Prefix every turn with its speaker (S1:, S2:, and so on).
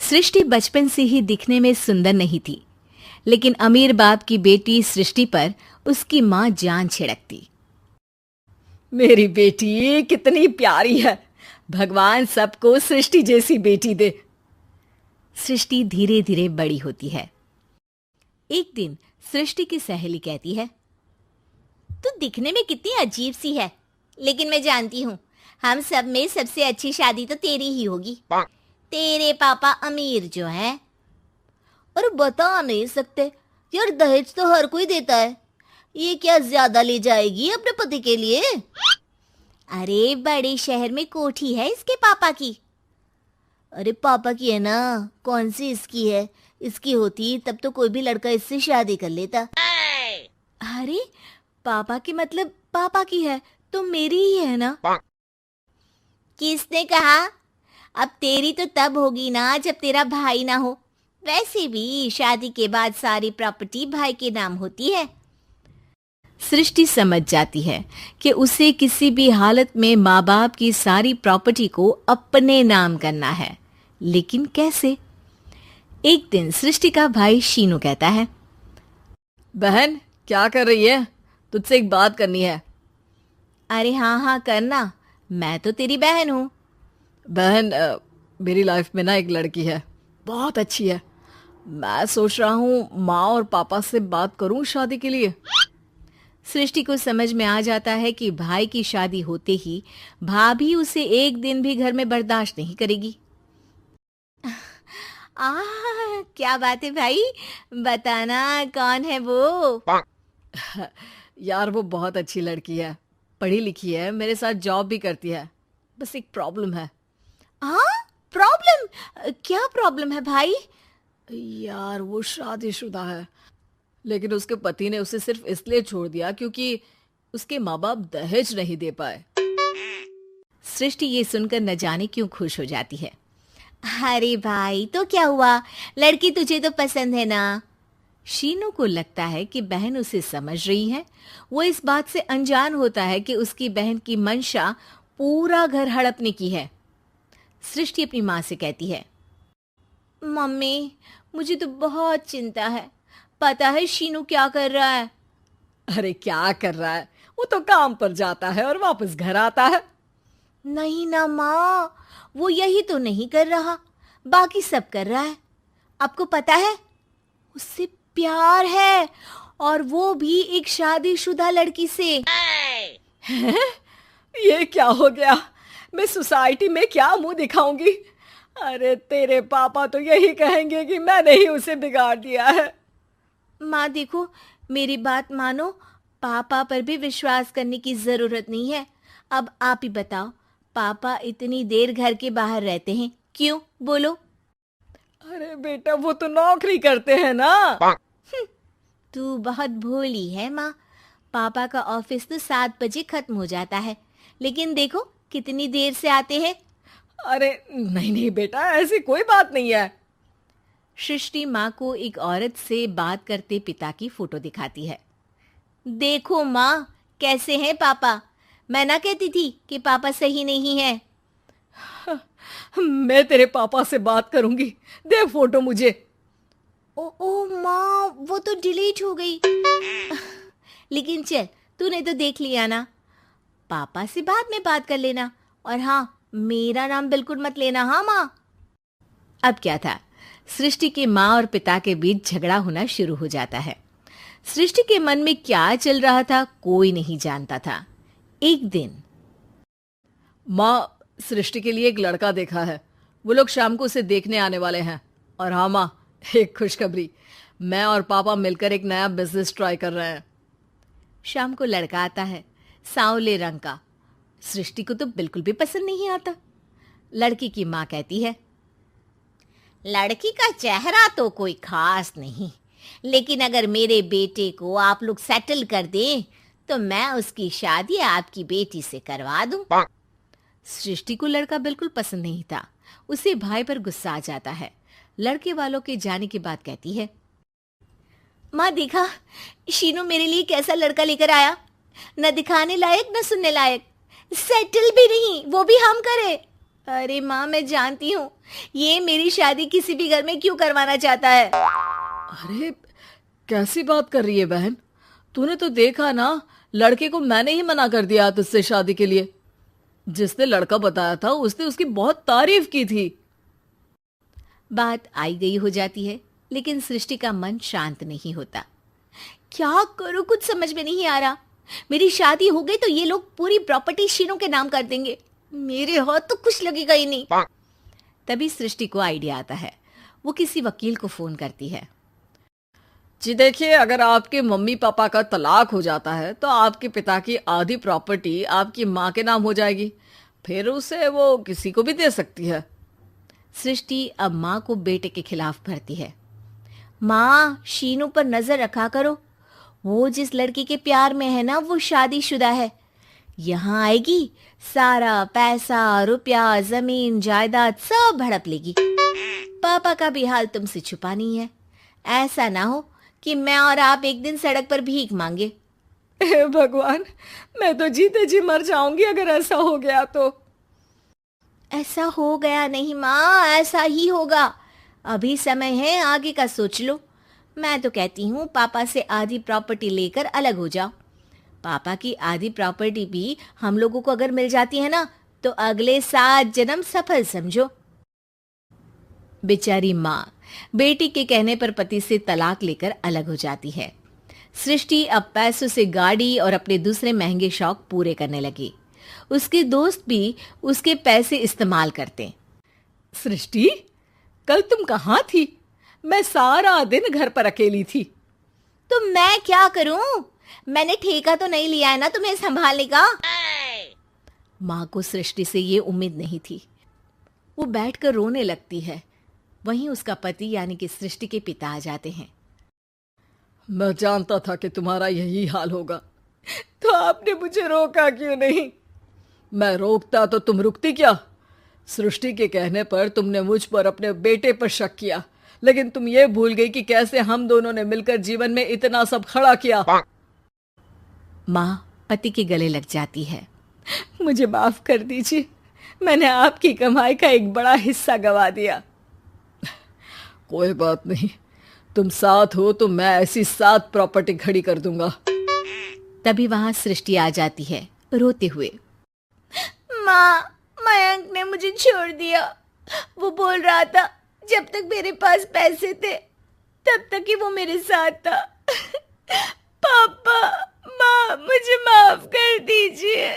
S1: सृष्टि बचपन से ही दिखने में सुंदर नहीं थी, लेकिन अमीर बाप की बेटी सृष्टि पर उसकी माँ जान छिड़कती।
S2: मेरी बेटी कितनी प्यारी है, भगवान सबको सृष्टि जैसी बेटी दे।
S1: सृष्टि धीरे धीरे बड़ी होती है। एक दिन सृष्टि की सहेली कहती है,
S3: तू दिखने में कितनी अजीब सी है, लेकिन मैं जानती हूँ हम सब में सबसे अच्छी शादी तो तेरी ही होगी। तेरे पापा अमीर जो है। और बता नहीं सकते यार, दहेज तो हर कोई देता है, ये क्या ज्यादा ले जाएगी अपने पति के लिए? अरे बड़े शहर में कोठी है इसके पापा की। अरे पापा की है ना, कौन सी इसकी है? इसकी होती तब तो कोई भी लड़का इससे शादी कर लेता।
S1: अरे पापा की मतलब पापा की है तो मेरी ही है ना?
S3: किसने कहा? अब तेरी तो तब होगी ना जब तेरा भाई ना हो। वैसे भी शादी के बाद सारी प्रॉपर्टी भाई के नाम होती है।
S1: सृष्टि समझ जाती है कि उसे किसी भी हालत में माँ बाप की सारी प्रॉपर्टी को अपने नाम करना है, लेकिन कैसे? एक दिन सृष्टि का भाई शीनू कहता है,
S2: बहन क्या कर रही है? तुझसे एक बात करनी है।
S1: अरे हाँ हाँ करना, मैं तो तेरी बहन हूँ।
S2: बहन मेरी लाइफ में ना एक लड़की है, बहुत अच्छी है। मैं सोच रहा हूँ माँ और पापा से बात करूँ शादी के लिए।
S1: सृष्टि को समझ में आ जाता है कि भाई की शादी होते ही भाभी उसे एक दिन भी घर में बर्दाश्त नहीं करेगी। क्या बात है भाई, बताना कौन है वो?
S2: यार वो बहुत अच्छी लड़की है, पढ़ी लिखी है, मेरे साथ जॉब भी करती है। बस एक प्रॉब्लम है।
S1: प्रॉब्लम? क्या प्रॉब्लम है भाई?
S2: यार वो शादीशुदा है, लेकिन उसके पति ने उसे सिर्फ इसलिए छोड़ दिया क्योंकि उसके माँ बाप दहेज नहीं दे पाए।
S1: सृष्टि ये सुनकर न जाने क्यों खुश हो जाती है।
S3: अरे भाई तो क्या हुआ, लड़की तुझे तो पसंद है ना?
S1: शीनू को लगता है कि बहन उसे समझ रही है। वो इस बात से अनजान होता है कि उसकी बहन की मंशा पूरा घर हड़पने की है। सृष्टि अपनी माँ से कहती है,
S3: मम्मी मुझे तो बहुत चिंता है। पता है शीनू क्या कर रहा है?
S2: अरे क्या कर रहा है? वो तो काम पर जाता है और वापस घर आता है।
S3: नहीं ना माँ, वो यही तो नहीं कर रहा, बाकी सब कर रहा है। आपको पता है उससे प्यार है, और वो भी एक शादीशुदा लड़की से।
S2: ये क्या हो गया? मैं सोसाइटी में क्या मुंह दिखाऊंगी? अरे तेरे पापा तो यही कहेंगे कि मैंने ही उसे बिगाड़ दिया है।
S3: माँ देखो, मेरी बात मानो, पापा पर भी विश्वास करने की जरूरत नहीं है। अब आप ही बताओ, पापा इतनी देर घर के बाहर रहते हैं क्यों? बोलो।
S2: अरे बेटा वो तो नौकरी करते हैं ना।
S3: तू बहुत भोली है माँ। पापा का ऑफिस तो 7 बजे खत्म हो जाता है, लेकिन देखो कितनी देर से आते हैं।
S2: अरे नहीं नहीं बेटा, ऐसी कोई बात नहीं है।
S1: सृष्टि माँ को एक औरत से बात करते पिता की फोटो दिखाती है।
S3: देखो माँ, कैसे हैं पापा? मैं ना कहती थी कि पापा सही नहीं है।
S2: मैं तेरे पापा से बात करूंगी, दे फोटो मुझे।
S3: ओ माँ, वो तो डिलीट हो गई। लेकिन चल, तूने तो देख लिया ना। पापा से बाद में बात कर लेना, और हाँ, मेरा नाम बिल्कुल मत लेना। हाँ माँ।
S1: अब क्या था, सृष्टि के माँ और पिता के बीच झगड़ा होना शुरू हो जाता है। सृष्टि के मन में क्या चल रहा था कोई नहीं जानता था। एक दिन,
S2: माँ सृष्टि के लिए एक लड़का देखा है, वो लोग शाम को उसे देखने आने वाले हैं। और हाँ माँ, एक खुशखबरी, मैं और पापा मिलकर एक नया बिजनेस ट्राई कर रहे हैं।
S1: शाम को लड़का आता है, सांवले रंग का। सृष्टि को तो बिल्कुल भी पसंद नहीं आता। लड़की की माँ कहती है,
S3: लड़की का चेहरा तो कोई खास नहीं, लेकिन अगर मेरे बेटे को आप लोग सेटल कर दें तो मैं उसकी शादी आपकी बेटी से करवा दूं।
S1: सृष्टि को लड़का बिल्कुल पसंद नहीं था। उसे भाई पर गुस्सा आ जाता है। लड़के वालों के जाने के बाद कहती है,
S3: माँ देखा, शीनू मेरे लिए कैसा लड़का लेकर आया। न दिखाने लायक न सुनने लायक, सेटल भी नहीं, वो भी हम करे। अरे माँ, मैं जानती हूँ ये मेरी शादी किसी भी घर में क्यों करवाना चाहता है।
S2: अरे कैसी बात कर रही है बहन? तूने तो देखा ना, लड़के को मैंने ही मना कर दिया तुझसे शादी के लिए। जिसने लड़का बताया था उसने उसकी बहुत तारीफ की थी।
S1: बात आई गई हो जाती है, लेकिन सृष्टि का मन शांत नहीं होता। क्या करूं, कुछ समझ में नहीं आ रहा। मेरी शादी हो गई तो ये लोग पूरी प्रॉपर्टी शीनू के नाम कर देंगे, मेरे हाथ तो कुछ लगेगा ही नहीं। तभी सृष्टि को आइडिया आता है। वो किसी वकील को फोन करती है।
S2: जी देखिए, अगर आपके मम्मी पापा का तलाक हो जाता है तो आपके पिता की आधी प्रॉपर्टी आपकी माँ के नाम हो जाएगी, फिर उसे वो किसी को भी दे सकती है।
S1: सृष्टि अब माँ को बेटे के खिलाफ भरती है। माँ, शीनू पर नजर रखा करो, वो जिस लड़की के प्यार में है ना वो शादीशुदा है। यहाँ आएगी, सारा पैसा रुपया जमीन जायदाद सब हड़प लेगी। पापा का भी हाल तुमसे छुपा नहीं है। ऐसा ना हो कि मैं और आप एक दिन सड़क पर भीख मांगे।
S2: हे भगवान, मैं तो जीते जी मर जाऊंगी अगर ऐसा हो गया तो।
S3: ऐसा हो गया नहीं माँ, ऐसा ही होगा। अभी समय है, आगे का सोच लो। मैं तो कहती हूँ पापा से आधी प्रॉपर्टी लेकर अलग हो जाओ। पापा की आधी प्रॉपर्टी भी हम लोगों को अगर मिल जाती है ना तो अगले 7 जन्म सफल समझो।
S1: बेचारी माँ बेटी के कहने पर पति से तलाक लेकर अलग हो जाती है। सृष्टि अब पैसों से गाड़ी और अपने दूसरे महंगे शौक पूरे करने लगी। उसके दोस्त भी उसके पैसे इस्तेमाल करते।
S2: सृष्टि, कल तुम कहाँ थी? मैं सारा दिन घर पर अकेली थी।
S3: तो मैं क्या करूं? मैंने ठेका तो नहीं लिया है ना तुम्हें संभालने का।
S1: माँ को सृष्टि से ये उम्मीद नहीं थी। वो बैठकर रोने लगती है। वहीं उसका पति यानी कि सृष्टि के पिता आ जाते हैं।
S2: मैं जानता था कि तुम्हारा यही हाल होगा, तो आपने मुझे रोका क्यों नहीं? मैं रोकता तो तुम रुकती क्या? सृष्टि के कहने पर तुमने मुझ पर अपने बेटे पर शक किया, लेकिन तुम ये भूल गई कि कैसे हम दोनों ने मिलकर जीवन में इतना सब खड़ा किया।
S1: माँ पति के गले लग जाती है।
S2: मुझे माफ कर दीजिए, मैंने आपकी कमाई का एक बड़ा हिस्सा गवा दिया। कोई बात नहीं, तुम साथ हो तो मैं ऐसी 7 प्रॉपर्टी खड़ी कर दूंगा।
S1: तभी वहां सृष्टि आ जाती है रोते हुए।
S3: माँ, मयंक ने मुझे छोड़ दिया। वो बोल रहा था जब तक मेरे पास पैसे थे तब तक ही वो मेरे साथ था। पापा, माँ, मुझे माफ कर दीजिए।